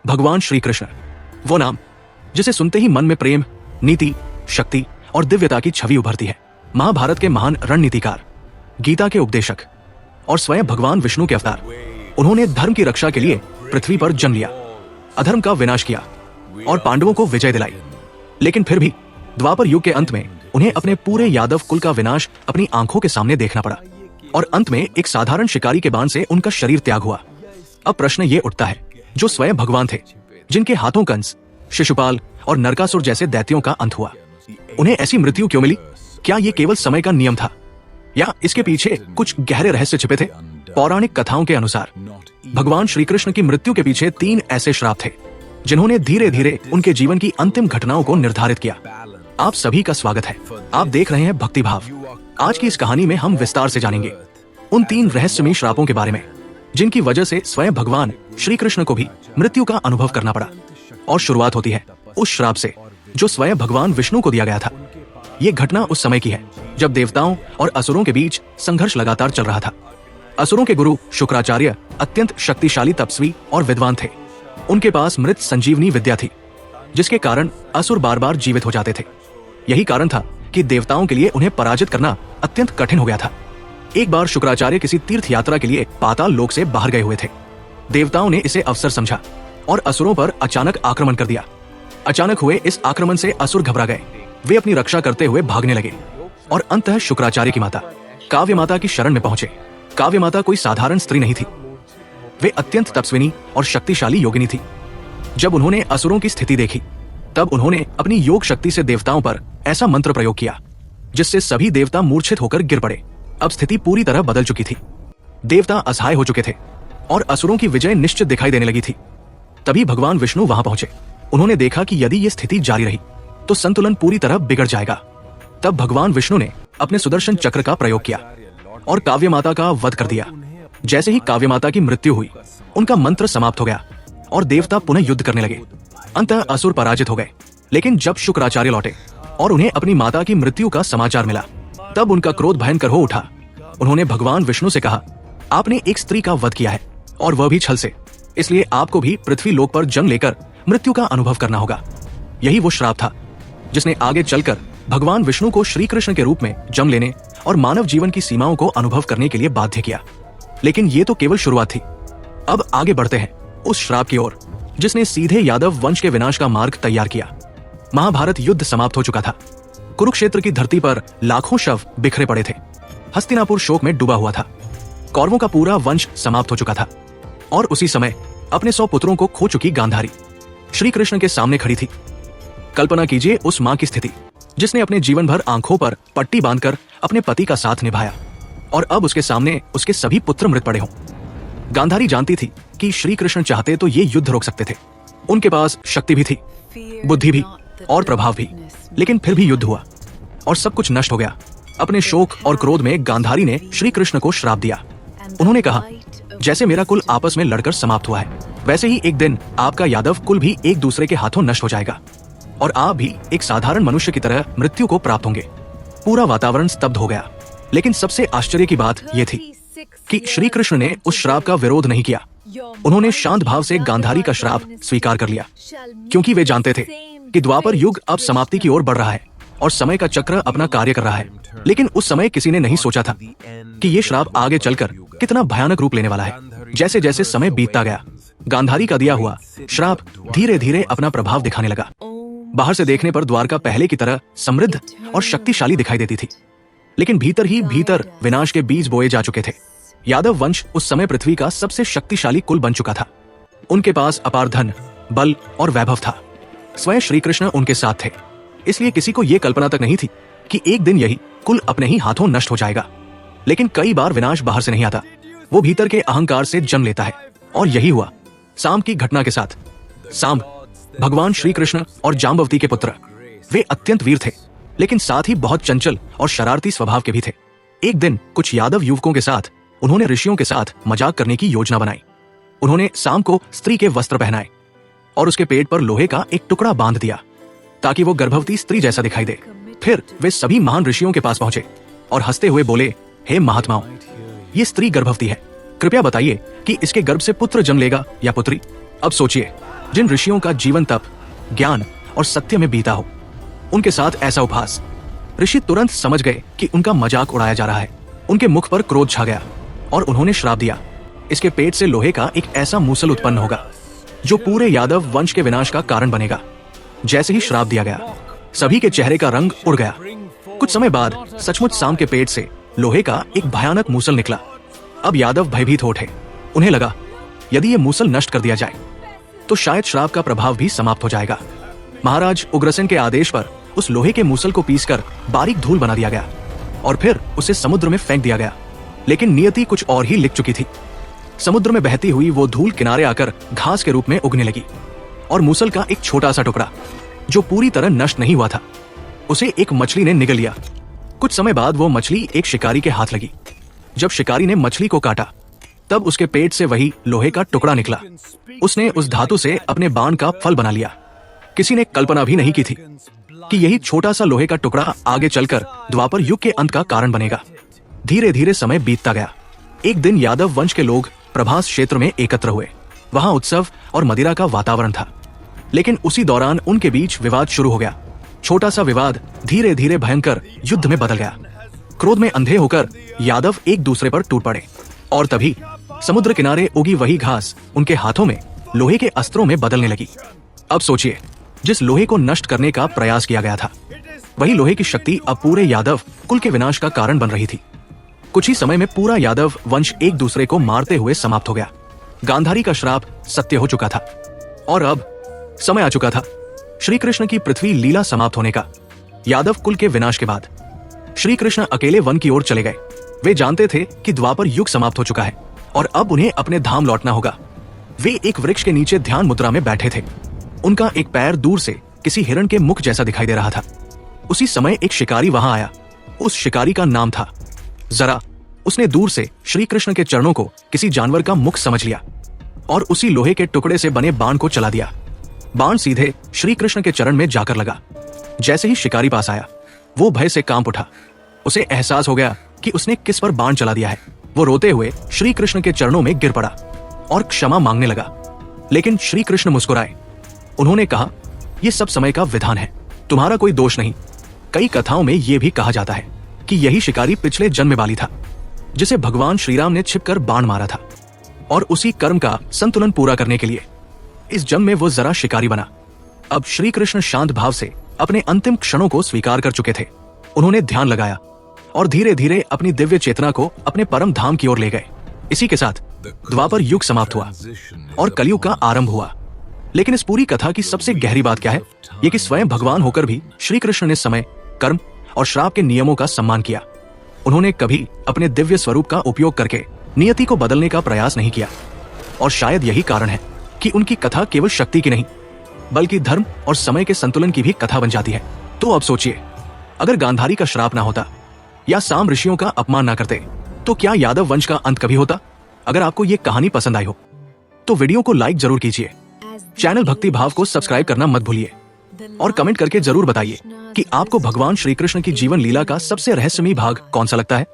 भगवान श्री कृष्ण, वो नाम जिसे सुनते ही मन में प्रेम, नीति, शक्ति और दिव्यता की छवि उभरती है। महाभारत के महान रणनीतिकार, गीता के उपदेशक और स्वयं भगवान विष्णु के अवतार। उन्होंने धर्म की रक्षा के लिए पृथ्वी पर जन्म लिया, अधर्म का विनाश किया और पांडवों को विजय दिलाई। लेकिन फिर भी द्वापर युग के अंत में उन्हें अपने पूरे यादव कुल का विनाश अपनी आंखों के सामने देखना पड़ा और अंत में एक साधारण शिकारी के बाण से उनका शरीर त्याग हुआ। अब प्रश्न ये उठता है, जो स्वयं भगवान थे, जिनके हाथों कंस, शिशुपाल और नरकासुर जैसे दैत्यों का अंत हुआ, उन्हें ऐसी मृत्यु क्यों मिली? क्या ये केवल समय का नियम था या इसके पीछे कुछ गहरे रहस्य छिपे थे? पौराणिक कथाओं के अनुसार भगवान श्री कृष्ण की मृत्यु के पीछे 3 ऐसे श्राप थे जिन्होंने धीरे धीरे उनके जीवन की अंतिम घटनाओं को निर्धारित किया। आप सभी का स्वागत है। आप देख रहे हैं भक्ति भाव। आज की इस कहानी में हम विस्तार से जानेंगे उन 3 रहस्यमयी श्रापों के बारे में, जिनकी वजह से स्वयं भगवान श्री कृष्ण को भी मृत्यु का अनुभव करना पड़ा। और शुरुआत होती है उस श्राप से जो स्वयं भगवान विष्णु को दिया गया था। ये घटना उस समय की है जब देवताओं और असुरों के बीच संघर्ष लगातार चल रहा था। असुरों के गुरु शुक्राचार्य अत्यंत शक्तिशाली तपस्वी और विद्वान थे। उनके पास मृत संजीवनी विद्या थी, जिसके कारण असुर बार बार जीवित हो जाते थे। यही कारण था कि देवताओं के लिए उन्हें पराजित करना अत्यंत कठिन हो गया था। एक बार शुक्राचार्य किसी तीर्थ यात्रा के लिए पाताल लोक से बाहर गए हुए थे। देवताओं ने इसे अवसर समझा और असुरों पर अचानक आक्रमण कर दिया। अचानक हुए इस आक्रमण से असुर घबरा गए। वे अपनी रक्षा करते हुए भागने लगे और अंततः शुक्राचार्य की माता काव्य माता की शरण में पहुंचे। काव्य माता कोई साधारण स्त्री नहीं थी, वे अत्यंत तपस्विनी और शक्तिशाली योगिनी थी। जब उन्होंने असुरों की स्थिति देखी, तब उन्होंने अपनी योग शक्ति से देवताओं पर ऐसा मंत्र प्रयोग किया जिससे सभी देवता मूर्छित होकर गिर पड़े। अब स्थिति पूरी तरह बदल चुकी थी। देवता असहाय हो चुके थे और असुरों की विजय निश्चित दिखाई देने लगी थी। तभी भगवान विष्णु वहां पहुंचे। उन्होंने देखा कि यदि ये स्थिति जारी रही तो संतुलन पूरी तरह बिगड़ जाएगा। तब भगवान विष्णु ने अपने सुदर्शन चक्र का प्रयोग किया और काव्य माता का वध कर दिया। जैसे ही काव्य माता की मृत्यु हुई, उनका मंत्र समाप्त हो गया और देवता पुनः युद्ध करने लगे। अंततः असुर पराजित हो गए। लेकिन जब शुक्राचार्य लौटे और उन्हें अपनी माता की मृत्यु का समाचार मिला, तब उनका क्रोध भयंकर हो उठा। उन्होंने भगवान विष्णु से कहा, आपने एक स्त्री का वध किया है और वह भी छल से, इसलिए आपको भी पृथ्वी लोक पर जन्म लेकर मृत्यु का अनुभव करना होगा। यही वो श्राप था जिसने आगे चलकर भगवान विष्णु को श्री कृष्ण के रूप में जन्म लेने और मानव जीवन की सीमाओं को अनुभव करने के लिए बाध्य किया। लेकिन ये तो केवल शुरुआत थी। अब आगे बढ़ते हैं उस श्राप की ओर जिसने सीधे यादव वंश के विनाश का मार्ग तैयार किया। महाभारत युद्ध समाप्त हो चुका था। कुरुक्षेत्र की धरती पर लाखों शव बिखरे पड़े थे। हस्तिनापुर शोक में डूबा हुआ था। कौरवों का पूरा वंश समाप्त हो चुका था और उसी समय अपने 100 पुत्रों को खो चुकी गांधारी श्री कृष्ण के सामने खड़ी थी। कल्पना कीजिए उस मां की स्थिति जिसने अपने जीवन भर आंखों पर पट्टी बांधकर अपने पति का साथ निभाया और अब उसके सामने उसके सभी पुत्र मृत पड़े हों। गांधारी जानती थी कि श्री कृष्ण चाहते तो ये युद्ध रोक सकते थे। उनके पास शक्ति भी थी, बुद्धि भी और प्रभाव भी। लेकिन फिर भी युद्ध हुआ और सब कुछ नष्ट हो गया। अपने शोक और क्रोध में गांधारी ने श्री कृष्ण को श्राप दिया। उन्होंने कहा, जैसे मेरा कुल आपस में लड़कर समाप्त हुआ है, वैसे ही एक दिन आपका यादव कुल भी एक दूसरे के हाथों नष्ट हो जाएगा और आप भी एक साधारण मनुष्य की तरह मृत्यु को प्राप्त होंगे। पूरा वातावरण स्तब्ध हो गया। लेकिन सबसे आश्चर्य की बात यह थी कि श्री कृष्ण ने उस श्राप का विरोध नहीं किया। उन्होंने शांत भाव से गांधारी का श्राप स्वीकार कर लिया, क्योंकि वे जानते थे कि द्वापर युग अब समाप्ति की ओर बढ़ रहा है और समय का चक्र अपना कार्य कर रहा है। लेकिन उस समय किसी ने नहीं सोचा था कि ये श्राप आगे चलकर कितना भयानक रूप लेने वाला है। जैसे जैसे समय बीतता गया, गांधारी का दिया हुआ श्राप धीरे धीरे अपना प्रभाव दिखाने लगा। बाहर से देखने पर द्वारका पहले की तरह समृद्ध और शक्तिशाली दिखाई देती थी, लेकिन भीतर ही भीतर विनाश के बीज बोए जा चुके थे। यादव वंश उस समय पृथ्वी का सबसे शक्तिशाली कुल बन चुका था। उनके पास अपार धन, बल और वैभव था। स्वयं श्री कृष्ण उनके साथ थे, इसलिए किसी को यह कल्पना तक नहीं थी कि एक दिन यही कुल अपने ही हाथों नष्ट हो जाएगा। लेकिन कई बार विनाश बाहर से नहीं आता, वो भीतर के अहंकार से जन्म लेता है। और यही हुआ सांब की घटना के साथ। सांब भगवान श्री कृष्ण और जाम्बवती के पुत्र। वे अत्यंत वीर थे, लेकिन साथ ही बहुत चंचल और शरारती स्वभाव के भी थे। एक दिन कुछ यादव युवकों के साथ उन्होंने ऋषियों के साथ मजाक करने की योजना बनाई। उन्होंने सांब को स्त्री के वस्त्र पहनाए और उसके पेट पर लोहे का एक टुकड़ा बांध दिया ताकि वो गर्भवती स्त्री जैसा दिखाई दे। फिर वे सभी महान ऋषियों के पास पहुंचे और हंसते हुए बोले, हे महात्माओं, ये स्त्री गर्भवती है। कृपया बताइए कि इसके गर्भ से पुत्र जन्म लेगा या पुत्री। अब सोचिए, जिन ऋषियों का जीवन तप, ज्ञान और सत्य में बीता हो, उनके साथ ऐसा उपहास। ऋषि तुरंत समझ गए कि उनका मजाक उड़ाया जा रहा है। उनके मुख पर क्रोध छा गया और उन्होंने श्राप दिया, इसके पेट से लोहे का एक ऐसा मूसल उत्पन्न होगा जो पूरे यादव वंश के विनाश का कारण बनेगा। जैसे ही श्राप दिया गया, सभी के चेहरे का रंग उड़ गया। कुछ समय बाद सचमुच साम के पेट से लोहे का एक भयानक मूसल निकला। अब यादव भयभीत हो उठे। उन्हें लगा, यदि ये मूसल नष्ट कर दिया जाए तो शायद श्राप का प्रभाव भी समाप्त हो जाएगा। महाराज उग्रसेन के आदेश पर उस लोहे के मूसल को पीसकर बारीक धूल बना दिया गया और फिर उसे समुद्र में फेंक दिया गया। लेकिन नियति कुछ और ही लिख चुकी थी। समुद्र में बहती हुई वो धूल किनारे आकर घास के रूप में उगने लगी और मूसल का एक छोटा सा टुकड़ा, जो पूरी तरह नष्ट नहीं हुआ था, उसे एक मछली ने निगल लिया। कुछ समय बाद वो मछली एक शिकारी के हाथ लगी। जब शिकारी ने मछली को काटा, तब उसके पेट से वही लोहे का टुकड़ा निकला। उसने उस धातु से अपने बाण का फल बना लिया। किसी ने कल्पना भी नहीं की थी कि यही छोटा सा लोहे का टुकड़ा आगे चलकर द्वापर युग के अंत का कारण बनेगा। धीरे धीरे समय बीतता गया। एक दिन यादव वंश के लोग प्रभास क्षेत्र में एकत्र हुए। वहां उत्सव और मदिरा का वातावरण था। लेकिन उसी दौरान उनके बीच विवाद शुरू हो गया। छोटा सा विवाद धीरे धीरे भयंकर युद्ध में बदल गया। क्रोध में अंधे होकर यादव एक दूसरे पर टूट पड़े और तभी समुद्र किनारे उगी वही घास उनके हाथों में लोहे के अस्त्रों में बदलने लगी। अब सोचिए, जिस लोहे को नष्ट करने का प्रयास किया गया था, वही लोहे की शक्ति अब पूरे यादव कुल के विनाश का कारण बन रही थी। कुछ ही समय में पूरा यादव वंश एक दूसरे को मारते हुए समाप्त हो गया। गांधारी का श्राप सत्य हो चुका था और अब समय आ चुका था श्री कृष्ण की पृथ्वी लीला समाप्त होने का। यादव कुल के विनाश के बाद श्री कृष्ण अकेले वन की ओर चले गए। वे जानते थे कि द्वापर युग समाप्त हो चुका है और अब उन्हें अपने धाम लौटना होगा। वे एक वृक्ष के नीचे ध्यान मुद्रा में बैठे थे। उनका एक पैर दूर से किसी हिरण के मुख जैसा दिखाई दे रहा था। उसी समय एक शिकारी वहां आया। उस शिकारी का नाम था जरा। उसने दूर से श्री कृष्ण के चरणों को किसी जानवर का मुख समझ लिया और उसी लोहे के टुकड़े से बने बाण को चला दिया। बाण सीधे श्री कृष्ण के चरण में जाकर लगा। जैसे ही शिकारी पास आया, वो भय से कांप उठा। उसे एहसास हो गया कि उसने किस पर बाण चला दिया है। वो रोते हुए श्री कृष्ण के चरणों में गिर पड़ा और क्षमा मांगने लगा। लेकिन श्री कृष्ण मुस्कुराए। उन्होंने कहा, यह सब समय का विधान है, तुम्हारा कोई दोष नहीं। कई कथाओं में यह भी कहा जाता है कि यही शिकारी पिछले जन्म में बाली था, जिसे भगवान श्रीराम ने छिपकर बाण मारा था और उसी कर्म का संतुलन पूरा करने के लिए इस जन्म में वो जरा शिकारी बना। अब श्री कृष्ण शांत भाव से अपने अंतिम क्षणों को स्वीकार कर चुके थे। उन्होंने ध्यान लगाया और धीरे धीरे अपनी दिव्य चेतना को अपने परम धाम की ओर ले गए। इसी के साथ द्वापर युग समाप्त हुआ और कलयुग का आरंभ हुआ। लेकिन इस पूरी कथा की सबसे गहरी बात क्या है? ये कि स्वयं भगवान होकर भी श्री कृष्ण ने समय, कर्म और श्राप के नियमों का सम्मान किया। उन्होंने कभी अपने दिव्य स्वरूप का उपयोग करके नियति को बदलने का प्रयास नहीं किया। और शायद यही कारण है कि उनकी कथा केवल शक्ति की नहीं, बल्कि धर्म और समय के संतुलन की भी कथा बन जाती है। तो अब सोचिए, अगर गांधारी का श्राप ना होता या साम ऋषियों का अपमान ना करते, तो क्या यादव वंश का अंत कभी होता? अगर आपको ये कहानी पसंद आई हो तो वीडियो को लाइक जरूर कीजिए। चैनल भक्ति भाव को सब्सक्राइब करना मत भूलिए और कमेंट करके जरूर बताइए कि आपको भगवान श्री कृष्ण की जीवन लीला का सबसे रहस्यमयी भाग कौन सा लगता है।